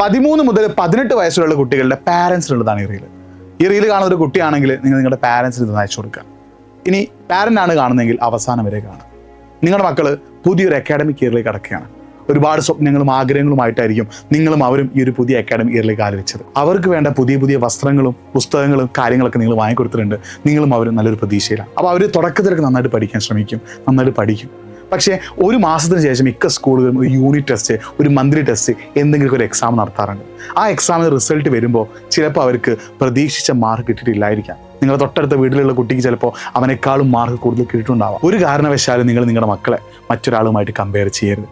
13 മുതൽ 18 വയസ്സുള്ള കുട്ടികളുടെ പാരൻസിനുള്ളതാണ് ഈ റീല് കാണുന്ന ഒരു കുട്ടിയാണെങ്കിൽ നിങ്ങൾ നിങ്ങളുടെ പാരൻസിന് ഇത് അയച്ചു കൊടുക്കുക. ഇനി പാരൻ്റ് ആണ് കാണുന്നതെങ്കിൽ അവസാനം വരെ കാണുക. നിങ്ങളുടെ മക്കൾ പുതിയൊരു അക്കാഡമിക് ഇയറിലേക്ക് കടക്കുകയാണ്. ഒരുപാട് സ്വപ്നങ്ങളും ആഗ്രഹങ്ങളുമായിട്ടായിരിക്കും നിങ്ങളും അവരും ഈ ഒരു പുതിയ അക്കാഡമിക് ഇയറിലേക്ക് കാല് വെച്ചത്. അവർക്ക് വേണ്ട പുതിയ പുതിയ വസ്ത്രങ്ങളും പുസ്തകങ്ങളും കാര്യങ്ങളൊക്കെ നിങ്ങൾ വാങ്ങിക്കൊടുത്തിട്ടുണ്ട്. നിങ്ങളും അവരും നല്ലൊരു പ്രതീക്ഷയിലാണ്. അപ്പോൾ അവർ തുടക്കത്തിലൊക്കെ നന്നായിട്ട് പഠിക്കാൻ ശ്രമിക്കും, നന്നായിട്ട് പഠിക്കും. പക്ഷേ ഒരു മാസത്തിന് ശേഷം മിക്ക സ്കൂളുകളും ഒരു യൂണിറ്റ് ടെസ്റ്റ്, ഒരു മന്ത്ലി ടെസ്റ്റ്, എന്തെങ്കിലും ഒരു എക്സാം നടത്താറുണ്ട്. ആ എക്സാമിന് റിസൾട്ട് വരുമ്പോൾ ചിലപ്പോൾ അവർക്ക് പ്രതീക്ഷിച്ച മാർക്ക് കിട്ടിയിട്ടില്ലായിരിക്കാം. നിങ്ങളുടെ തൊട്ടടുത്ത വീട്ടിലുള്ള കുട്ടിക്ക് ചിലപ്പോൾ അവനേക്കാളും മാർക്ക് കൂടുതൽ കിട്ടിയിട്ടുണ്ടാവാം. ഒരു കാരണവശാലും നിങ്ങൾ നിങ്ങളുടെ മക്കളെ മറ്റൊരാളുമായിട്ട് കമ്പയർ ചെയ്യരുത്.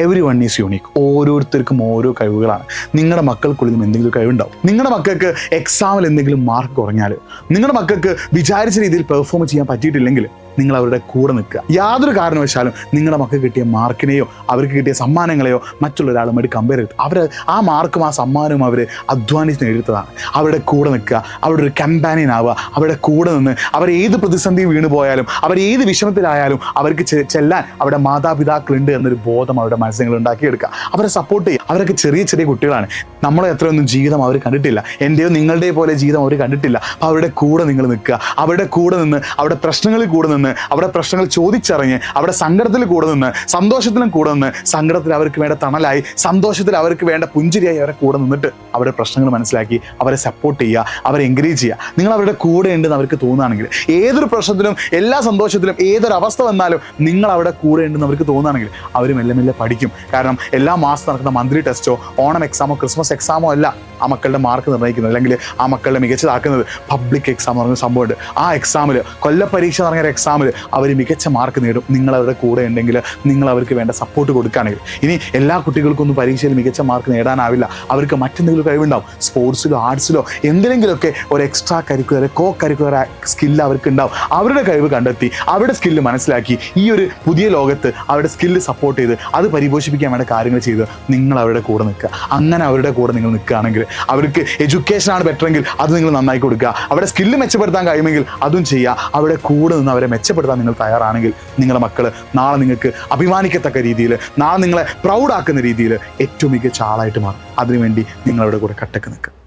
Every one is unique. ഓരോരുത്തർക്കും ഓരോ കഴിവുകളാണ്. നിങ്ങളുടെ മക്കൾക്കുള്ളിലും എന്തെങ്കിലും കഴിവുണ്ടാവും. നിങ്ങളുടെ മക്കൾക്ക് എക്സാമിൽ എന്തെങ്കിലും മാർക്ക് കുറഞ്ഞാൽ, നിങ്ങളുടെ മക്കൾക്ക് വിചാരിച്ച രീതിയിൽ പെർഫോം ചെയ്യാൻ പറ്റിയിട്ടില്ലെങ്കിൽ നിങ്ങൾ അവരുടെ കൂടെ നിൽക്കുക. യാതൊരു കാരണവശാലും നിങ്ങളുടെ മക്കൾക്ക് കിട്ടിയ മാർക്കിനെയോ അവർക്ക് കിട്ടിയ സമ്മാനങ്ങളെയോ മറ്റുള്ള ഒരാളുമായിട്ട് കമ്പയർ ചെയ്ത് ആ മാർക്കും ആ സമ്മാനവും അവർ അധ്വാനിച്ച് നേടിയതാണ്. അവരുടെ കൂടെ നിൽക്കുക, അവരുടെ ഒരു കമ്പാനിയൻ ആവുക, അവരുടെ കൂടെ നിന്ന് അവർ ഏത് പ്രതിസന്ധി വീണു പോയാലും, അവർ ഏത് വിഷമത്തിലായാലും അവർക്ക് ചെല്ലാൻ അവരുടെ മാതാപിതാക്കളുണ്ട് എന്നൊരു ബോധം അവരുടെ മനസ്സിൽ ഉണ്ടാക്കിയെടുക്കുക. അവരെ സപ്പോർട്ട് ചെയ്യുക. അവരൊക്കെ ചെറിയ ചെറിയ കുട്ടികളാണ്. നമ്മളെ എത്രയൊന്നും ജീവിതം അവർ കണ്ടിട്ടില്ല. എൻ്റെയോ നിങ്ങളുടെയോ പോലെ ജീവിതം അവർ കണ്ടിട്ടില്ല. അപ്പോൾ അവരുടെ കൂടെ നിങ്ങൾ നിൽക്കുക. അവരുടെ കൂടെ നിന്ന് അവരുടെ പ്രശ്നങ്ങളിൽ കൂടെ നിന്ന് അവരുടെ പ്രശ്നങ്ങൾ ചോദിച്ചറിഞ്ഞ് അവരുടെ സങ്കടത്തിൽ കൂടെ നിന്ന് സന്തോഷത്തിലും കൂടെ നിന്ന് സങ്കടത്തിൽ അവർക്ക് വേണ്ട തണലായി, സന്തോഷത്തിൽ അവർക്ക് വേണ്ട പുഞ്ചിരിയായി അവരെ കൂടെ നിന്നിട്ട് അവരുടെ പ്രശ്നങ്ങൾ മനസ്സിലാക്കി അവരെ സപ്പോർട്ട് ചെയ്യുക, അവരെ എൻകറേജ് ചെയ്യുക. നിങ്ങൾ അവരുടെ കൂടെ ഉണ്ടെന്ന് അവർക്ക് തോന്നുകയാണെങ്കിൽ, ഏതൊരു പ്രശ്നത്തിലും എല്ലാ സന്തോഷത്തിലും ഏതൊരു അവസ്ഥ വന്നാലും നിങ്ങൾ അവിടെ കൂടെ ഉണ്ടെന്ന് അവർക്ക് തോന്നുകയാണെങ്കിൽ അവർ മെല്ലെ മെല്ലെ പഠിക്കും. കാരണം എല്ലാ മാസം നടക്കുന്ന മന്ത്ലി ടെസ്റ്റോ ഓണം എക്സാമോ ക്രിസ്മസ് എക്സാമോ അല്ല ആ മക്കളുടെ മാർക്ക് നിർണ്ണയിക്കുന്നത്, അല്ലെങ്കിൽ ആ മക്കളുടെ മികച്ചതാക്കുന്നത്. പബ്ലിക് എക്സാം എന്ന് പറഞ്ഞ സംഭവമുണ്ട്. ആ എക്സാമിൽ കൊല്ലപ്പരീക്ഷ എന്ന് പറഞ്ഞ എക്സാമിൽ അവർ മികച്ച മാർക്ക് നേടും. നിങ്ങൾ അവരുടെ കൂടെ ഉണ്ടെങ്കിൽ, നിങ്ങൾ അവർക്ക് വേണ്ട സപ്പോർട്ട് കൊടുക്കുകയാണെങ്കിൽ. ഇനി എല്ലാ കുട്ടികൾക്കൊന്നും പരീക്ഷയിൽ മികച്ച മാർക്ക് നേടാനാവില്ല. അവർക്ക് മറ്റെന്തെങ്കിലും കഴിവുണ്ടാവും. സ്പോർട്സിലോ ആർട്സിലോ എന്തിനെങ്കിലുമൊക്കെ ഒരു extra curricular co curricular skill അവർക്ക് ഉണ്ടാവും. അവരുടെ കഴിവ് കണ്ടെത്തി അവരുടെ സ്കില്ല് മനസ്സിലാക്കി ഈ ഒരു പുതിയ ലോകത്ത് അവരുടെ സ്കില്ല് സപ്പോർട്ട് ചെയ്ത് അത് പരിപോഷിപ്പിക്കാൻ വേണ്ട കാര്യങ്ങൾ ചെയ്ത് നിങ്ങൾ അവരുടെ കൂടെ നിൽക്കുക. അങ്ങനെ അവരുടെ കൂടെ നിങ്ങൾ നിൽക്കുകയാണെങ്കിൽ, അവർക്ക് എഡ്യൂക്കേഷനാണ് ബെറ്ററെങ്കിൽ അത് നിങ്ങൾ നന്നായി കൊടുക്കുക. അവരുടെ സ്കില്ല് മെച്ചപ്പെടുത്താൻ കഴിയുമെങ്കിൽ അതും ചെയ്യുക. അവരുടെ കൂടെ നിന്ന് അവരെ മെച്ചപ്പെടുത്താൻ നിങ്ങൾ തയ്യാറാണെങ്കിൽ നിങ്ങളുടെ മക്കൾ നാളെ നിങ്ങൾക്ക് അഭിമാനിക്കത്തക്ക രീതിയിൽ, നാളെ നിങ്ങളെ പ്രൗഡാക്കുന്ന രീതിയിൽ ഏറ്റവും മികച്ച ആളായിട്ട് മാറും. അതിനുവേണ്ടി നിങ്ങളവരുടെ കൂടെ കട്ടക്ക് നിൽക്കുക.